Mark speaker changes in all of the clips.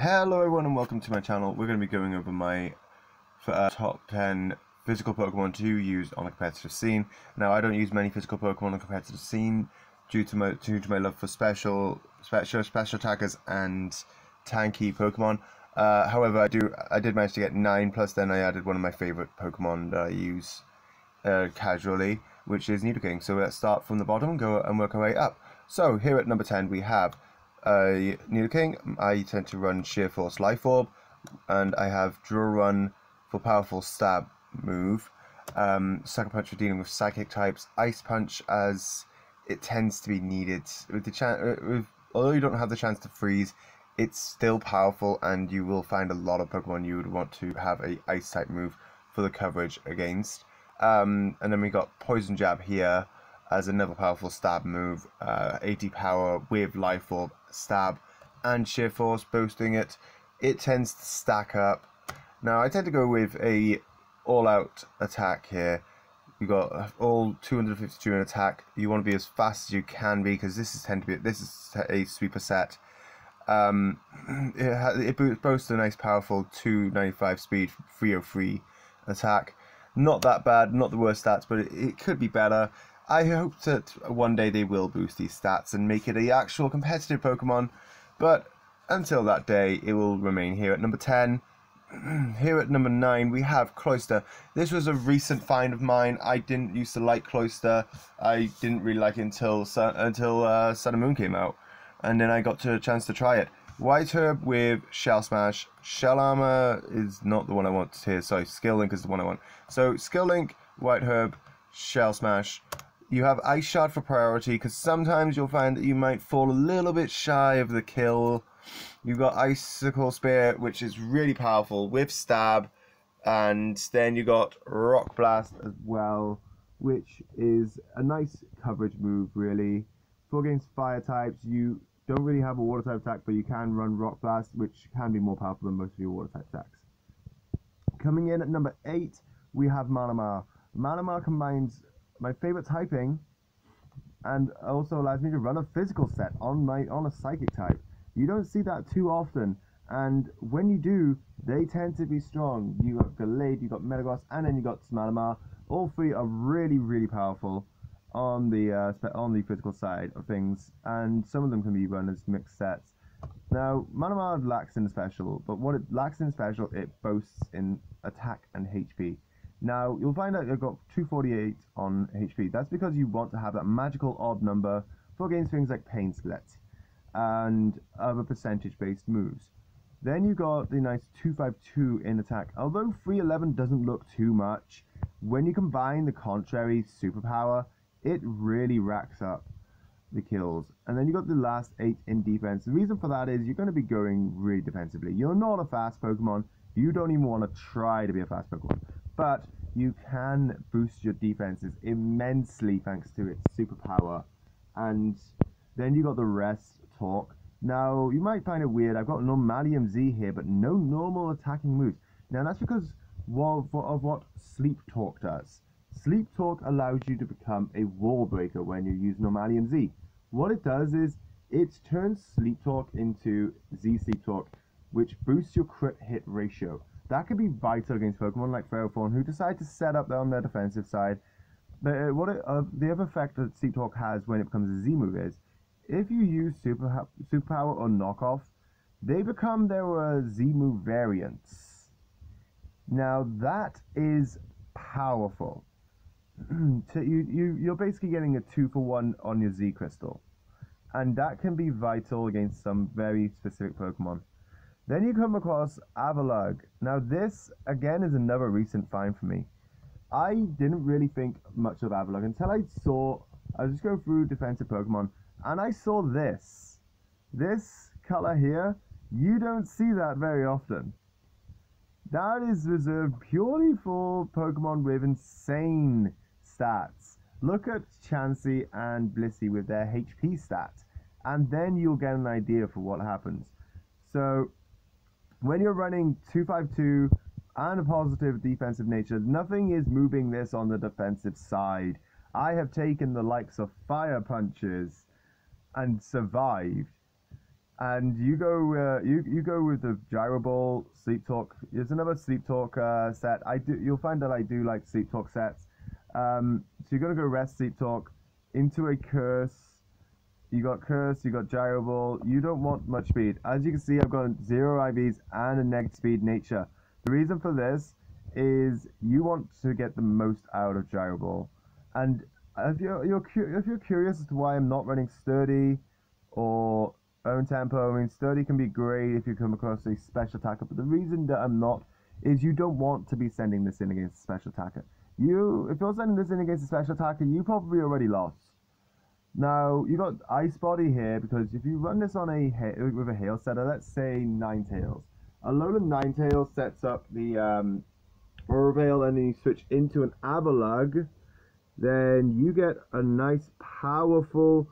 Speaker 1: Hello everyone and welcome to my channel. We're going to be going over my top 10 physical Pokemon to use on a competitive scene. Now I don't use many physical Pokemon on a competitive scene due to my love for special attackers and tanky Pokemon. However, I did manage to get 9, plus then I added one of my favorite Pokemon that I use casually, which is Nidoking. So let's start from the bottom and go and work our way up. So here at number 10 we have Nidoking. I tend to run Sheer Force Life Orb, and I have Drill Run for powerful stab move, Sucker Punch for dealing with psychic types, Ice Punch as it tends to be needed. Although you don't have the chance to freeze, it's still powerful, and you will find a lot of Pokemon you would want to have a Ice type move for the coverage against. And then we got Poison Jab here as another powerful stab move, 80 power with Life Orb, stab, and Sheer Force boosting it. It tends to stack up. Now I tend to go with a all-out attack here. You got all 252 in attack. You want to be as fast as you can be, because this is a sweeper set. It boasts a nice powerful 295 speed, 303 attack. Not that bad, not the worst stats, but it could be better. I hope that one day they will boost these stats and make it an actual competitive Pokemon, but until that day, it will remain here at number 10. Here at number 9, we have Cloyster. This was a recent find of mine. I didn't used to like Cloyster. I didn't really like it until Sun and Moon came out, and then I got a chance to try it. White Herb with Shell Smash. Shell Armor is not the one I want here. Sorry, Skill Link is the one I want. So Skill Link, White Herb, Shell Smash. You have Ice Shard for priority, because sometimes you'll find that you might fall a little bit shy of the kill. You've got Icicle Spear, which is really powerful with stab, and then you got Rock Blast as well, which is a nice coverage move really. For against fire types, you don't really have a water type attack, but you can run Rock Blast, which can be more powerful than most of your water type attacks. Coming in at number 8, we have Manamar. Manamar combines my favorite typing and also allows me to run a physical set on a psychic type. You don't see that too often, and when you do, they tend to be strong. You got Gallade, you got Metagross, and then you got Manamar. All three are really powerful on the physical side of things, and some of them can be run as mixed sets. Now, Manamar lacks in special, but what it lacks in special, it boasts in attack and HP. Now, you'll find out you've got 248 on HP. That's because you want to have that magical odd number for against things like Pain Split and other percentage-based moves. Then you got the nice 252 in attack. Although 311 doesn't look too much, when you combine the contrary superpower, it really racks up the kills. And then you got the last 8 in defense. The reason for that is you're going to be going really defensively. You're not a fast Pokemon. You don't even want to try to be a fast Pokemon. But you can boost your defenses immensely thanks to its superpower. And then you got the Rest Talk. Now, you might find it weird. I've got Normalium Z here, but no normal attacking moves. Now, that's because of what Sleep Talk does. Sleep Talk allows you to become a wall breaker when you use Normalium Z. What it does is it turns Sleep Talk into Z Sleep Talk, which boosts your crit hit ratio. That could be vital against Pokemon like Ferrothorn, who decide to set up on their defensive side. But the other effect that Sleep Talk has when it becomes a Z move is, if you use Superpower or Knockoff, they become their Z move variants. Now that is powerful. So you're basically getting a 2-for-1 on your Z Crystal, and that can be vital against some very specific Pokemon. Then you come across Avalugg. Now this, again, is another recent find for me. I didn't really think much of Avalugg until I was just going through defensive Pokemon, and I saw this. This color here, you don't see that very often. That is reserved purely for Pokemon with insane stats. Look at Chansey and Blissey with their HP stats, and then you'll get an idea for what happens. So, when you're running 252 and a positive defensive nature, nothing is moving this on the defensive side. I have taken the likes of Fire Punches and survived. And you go with the Gyro Ball, Sleep Talk. There's another Sleep Talk set. You'll find that I do like Sleep Talk sets. So you're gonna go Rest, Sleep Talk, into a Curse. You got Curse, you got Gyro Ball. You don't want much speed. As you can see, I've got 0 IVs and a negative speed nature. The reason for this is you want to get the most out of Gyro Ball. And if you're curious as to why I'm not running Sturdy or Own Tempo, I mean, Sturdy can be great if you come across a special attacker, but the reason that I'm not is you don't want to be sending this in against a special attacker. If you're sending this in against a special attacker, you probably already lost. Now, you got Ice Body here, because if you run this on with a Hail setter, let's say Ninetales. A load of Ninetales sets up the Aura Veil, and then you switch into an Avalugg, then you get a nice, powerful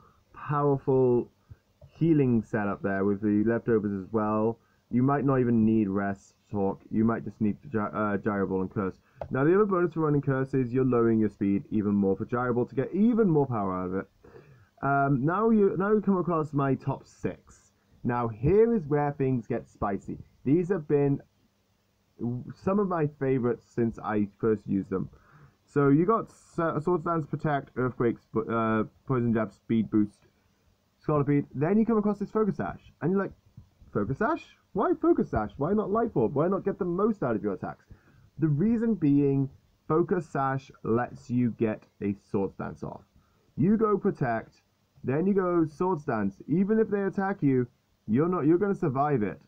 Speaker 1: healing setup there with the leftovers as well. You might not even need Rest Talk, you might just need Gyro Ball and Curse. Now, the other bonus for running Curse is you're lowering your speed even more for Gyro Ball to get even more power out of it. Now you come across my top 6. Now here is where things get spicy. These have been some of my favorites since I first used them. So you got Swords Dance, Protect, Earthquakes, Poison Jab, Speed Boost, Scolipede. Then you come across this Focus Sash, and you're like, Focus Sash? Why Focus Sash? Why not Life Orb? Why not get the most out of your attacks? The reason being, Focus Sash lets you get a Swords Dance off. You go Protect, then you go Swords Dance. Even if they attack you, you're going to survive it.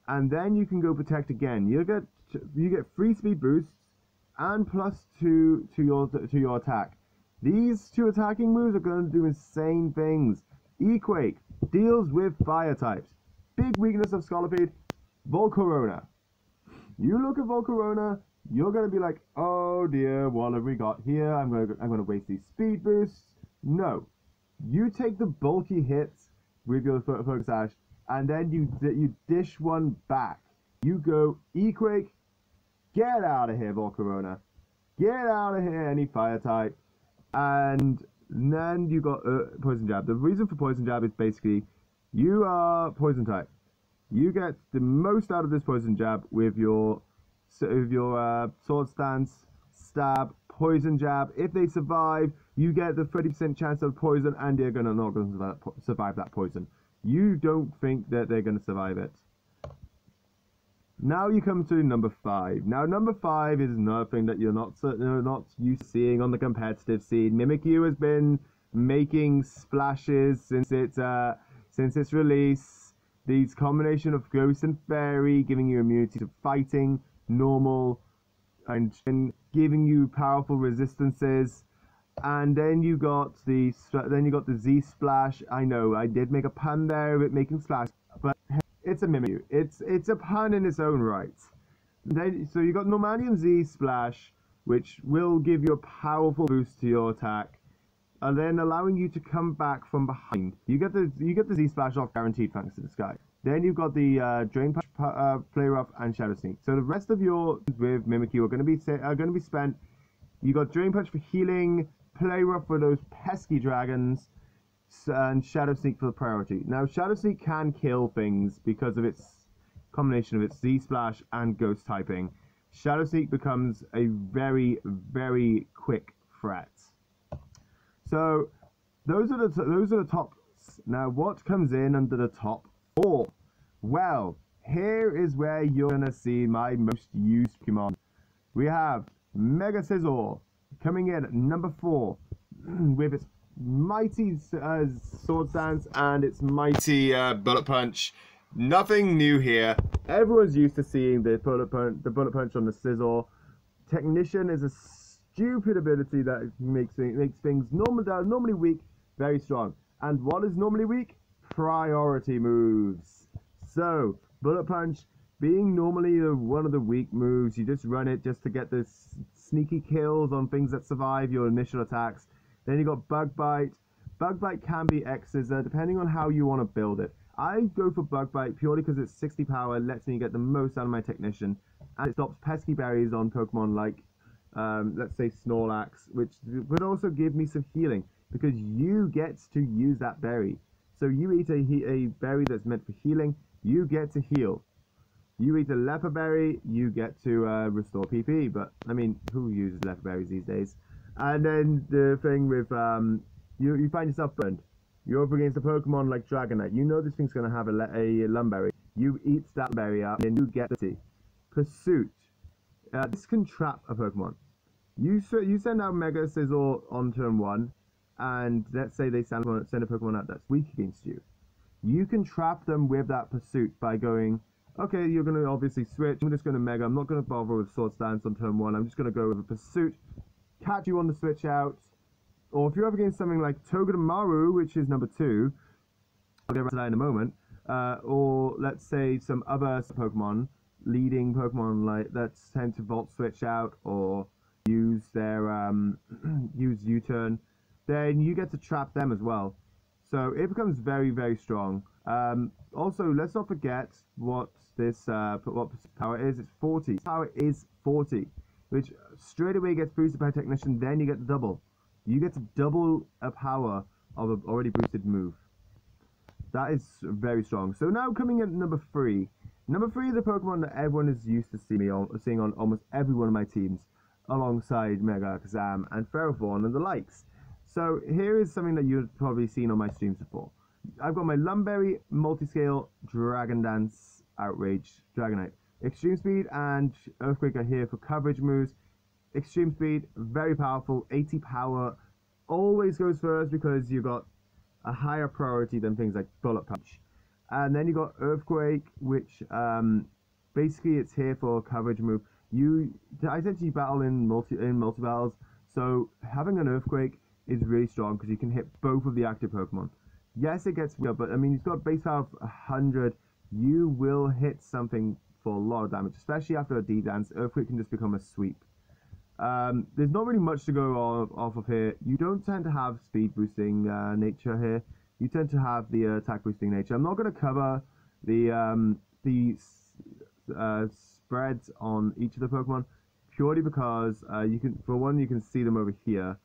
Speaker 1: And then you can go Protect again. You get free speed boosts and +2 to your attack. These 2 attacking moves are going to do insane things. Equake deals with fire types. Big weakness of Scolipede, Volcarona. You look at Volcarona, you're going to be like, oh dear, what have we got here? I'm going to waste these speed boosts. No. You take the bulky hits with your Focus Sash, and then you dish one back. You go Equake, get out of here, Volcarona. Get out of here, any fire type. And then you got Poison Jab. The reason for Poison Jab is basically you are Poison type. You get the most out of this Poison Jab with your Swords Dance, Stab, Poison Jab. If they survive, you get the 30% chance of poison, and they're not going to survive that poison. You don't think that they're going to survive it. Now you come to number 5. Now number 5 is another thing that you're not used to seeing on the competitive scene. Mimikyu has been making splashes since its release. These combination of Ghost and Fairy giving you immunity to fighting, normal, and giving you powerful resistances. And then you got the Z Splash. I know I did make a pun there of it making splash, but it's a Mimikyu. It's a pun in its own right. So you got Normanium Z Splash, which will give you a powerful boost to your attack, and then allowing you to come back from behind. You get the Z Splash off guaranteed thanks to the sky. Then you've got the Drain Punch, Play Rough, and Shadow Sneak. So the rest of your with Mimikyu are going to be spent. You got Drain Punch for healing, Play Rough for those pesky dragons, and Shadow Sneak for the priority. Now Shadow Sneak can kill things because of its combination of its Z Splash and Ghost typing. Shadow Sneak becomes a very, very quick threat. So those are the top. Now what comes in under the top 4? Well, here is where you're gonna see my most used Pokemon. We have Mega Scizor coming in at number 4 with its mighty Swords Dance and its mighty Bullet Punch. Nothing new here. Everyone's used to seeing the Bullet Punch on the Scizor. Technician is a stupid ability that makes things normally weak very strong. And what is normally weak? Priority moves. So Bullet Punch being normally one of the weak moves, you just run it just to get this sneaky kills on things that survive your initial attacks. Then you got Bug Bite. Bug Bite can be X-Scissor depending on how you want to build it. I go for Bug Bite purely because it's 60 power, lets me get the most out of my Technician, and it stops pesky berries on Pokemon like, let's say Snorlax, which would also give me some healing because you get to use that berry. So you eat a berry that's meant for healing, you get to heal. You eat a leper berry, you get to restore PP. But I mean, who uses leper berries these days? And then the thing with you find yourself burned. You're up against a Pokemon like Dragonite. You know this thing's gonna have a Lumberry. You eat that berry up, and you get the Pursuit. This can trap a Pokemon. You send out Mega Sizzle on turn 1, and let's say they send a Pokemon out that's weak against you. You can trap them with that Pursuit by going, okay, you're going to obviously switch. I'm just going to Mega. I'm not going to bother with Swords Dance on turn 1. I'm just going to go with a Pursuit, catch you on the switch out. Or if you're up against something like Togedemaru, which is number 2, I'll get back to that in a moment. Or let's say some other Pokemon, leading Pokemon like that tend to Volt Switch out or use their use U-turn, then you get to trap them as well. So it becomes very, very strong. Also, let's not forget what this what power is. It's 40. Power is 40, which straight away gets boosted by Technician. Then you get the double. You get to double a power of an already boosted move. That is very strong. So now coming in at number 3. Number 3 is a Pokemon that everyone is used to seeing on almost every one of my teams, alongside Mega Kazam and Ferrothorn and the likes. So here is something that you've probably seen on my streams before. I've got my Lumberry, Multiscale, Dragon Dance, Outrage, Dragonite. Extreme Speed and Earthquake are here for coverage moves. Extreme Speed, very powerful, 80 power, always goes first because you've got a higher priority than things like Bullet Punch. And then you got Earthquake, which basically it's here for a coverage move. I tend to battle in multi-battles, so having an Earthquake is really strong because you can hit both of the active Pokemon. Yes, it gets weird, but I mean, it's got base power of 100. You will hit something for a lot of damage, especially after a D-Dance. Earthquake can just become a sweep. There's not really much to go off of here. You don't tend to have speed boosting nature here. You tend to have the attack boosting nature. I'm not going to cover the spreads on each of the Pokemon purely because you can see them over here,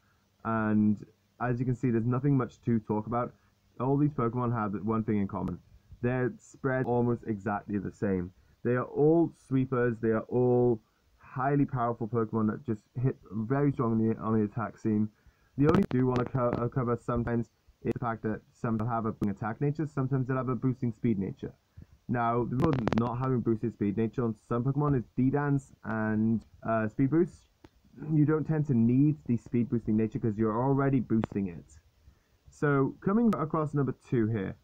Speaker 1: and as you can see, there's nothing much to talk about. All these Pokemon have one thing in common: their spread almost exactly the same. They are all sweepers. They are all highly powerful Pokemon that just hit very strongly on the attack scene. The only thing I do want to cover sometimes is the fact that some have a boosting attack nature, sometimes they'll have a boosting speed nature. Now, the rule of not having boosted speed nature on some Pokemon is D-Dance and Speed Boost. You don't tend to need the speed boosting nature because you're already boosting it. So, coming across number 2 here,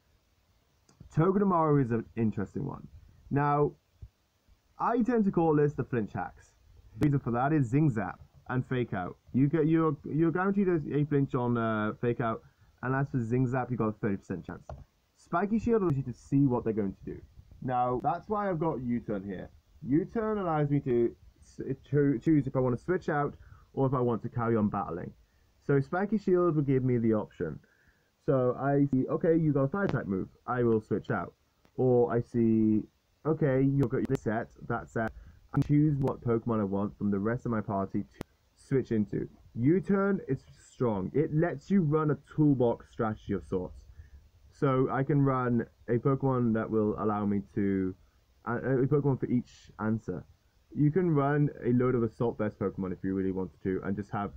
Speaker 1: Togedemaru is an interesting one. Now, I tend to call this the flinch hacks. The reason for that is Zing Zap and Fake Out. You're guaranteed a flinch on Fake Out, and as for Zing Zap, you got a 30% chance. Spiky Shield allows you to see what they're going to do. Now, that's why I've got U-turn here. U-turn allows me to choose if I want to switch out or if I want to carry on battling. So Spiky Shield will give me the option. So I see, okay, you got a fire type move, I will switch out. Or I see, okay, you've got this set, that set. I can choose what Pokemon I want from the rest of my party to switch into. U-turn is strong. It lets you run a toolbox strategy of sorts. So I can run a Pokemon that will allow me to, a Pokemon for each answer. You can run a load of Assault Vest Pokemon if you really wanted to, and just have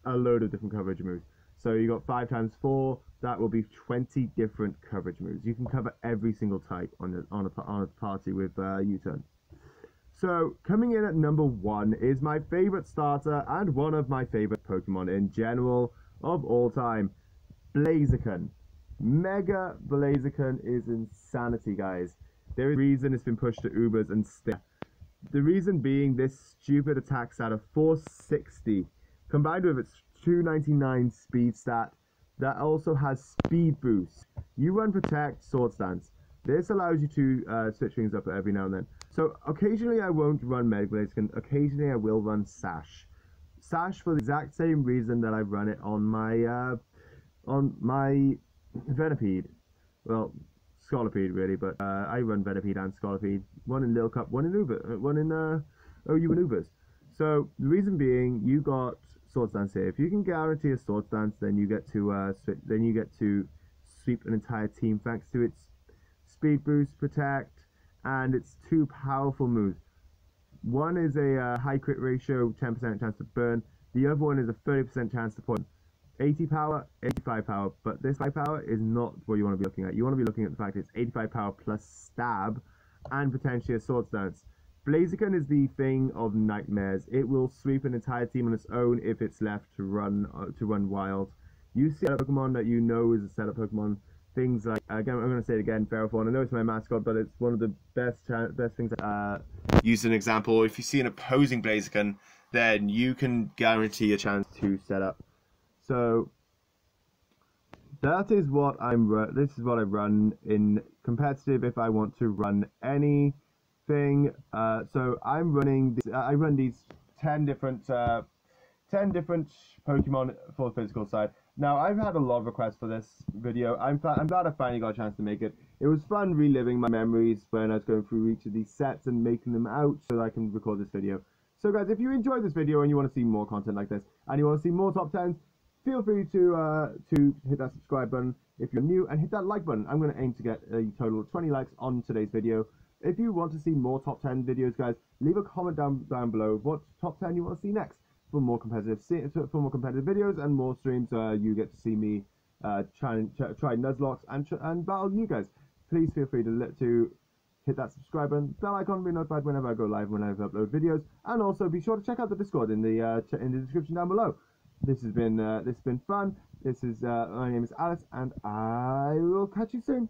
Speaker 1: a load of different coverage moves. So you got 5 times 4, that will be 20 different coverage moves. You can cover every single type on a party with U-turn. So coming in at number 1 is my favorite starter and one of my favorite Pokemon in general of all time, Blaziken. Mega Blaziken is insanity, guys. There is a reason it's been pushed to Ubers and still. The reason being this stupid attack stat of 460 combined with its 299 speed stat that also has speed boost. You run Protect, Swords Dance. This allows you to switch things up every now and then. So occasionally I won't run Mega Blaziken, occasionally I will run Sash. Sash for the exact same reason that I run it on my Venipede. Well, Scolipede really, but I run Venipede and Scolipede. One in Lil Cup, one in OU and Ubers. So the reason being, you got Swords Dance here. If you can guarantee a Swords Dance, then you get to sweep an entire team thanks to its speed boost, protect, and its 2 powerful moves. One is a high crit ratio, 10% chance to burn. The other one is a 30% chance to poison. 80 power, 85 power, but this 5 power is not what you want to be looking at. You want to be looking at the fact it's 85 power plus stab and potentially a sword stance. Blaziken is the thing of nightmares. It will sweep an entire team on its own if it's left to run wild. You see a Pokemon that you know is a setup Pokemon. Things like, again, I'm going to say it again, Ferrothorn. I know it's my mascot, but it's one of the best things. Use an example. If you see an opposing Blaziken, then you can guarantee a chance to set up. So that is what this is what I run in competitive if I want to run anything. So I'm running I run these 10 different Pokemon for the physical side. Now, I've had a lot of requests for this video. I'm glad I finally got a chance to make it. It was fun reliving my memories when I was going through each of these sets and making them out so that I can record this video. So guys, if you enjoyed this video and you want to see more content like this, and you want to see more top 10s, feel free to hit that subscribe button if you're new, and hit that like button. I'm going to aim to get a total of 20 likes on today's video. If you want to see more top 10 videos, guys, leave a comment down below what top 10 you want to see next. For more competitive videos and more streams, you get to see me try Nuzlocke and battle you guys. Please feel free to hit that subscribe button, bell icon, be notified whenever I go live, whenever I upload videos, and also be sure to check out the Discord in the description down below. This has been fun. My name is Alice, and I will catch you soon.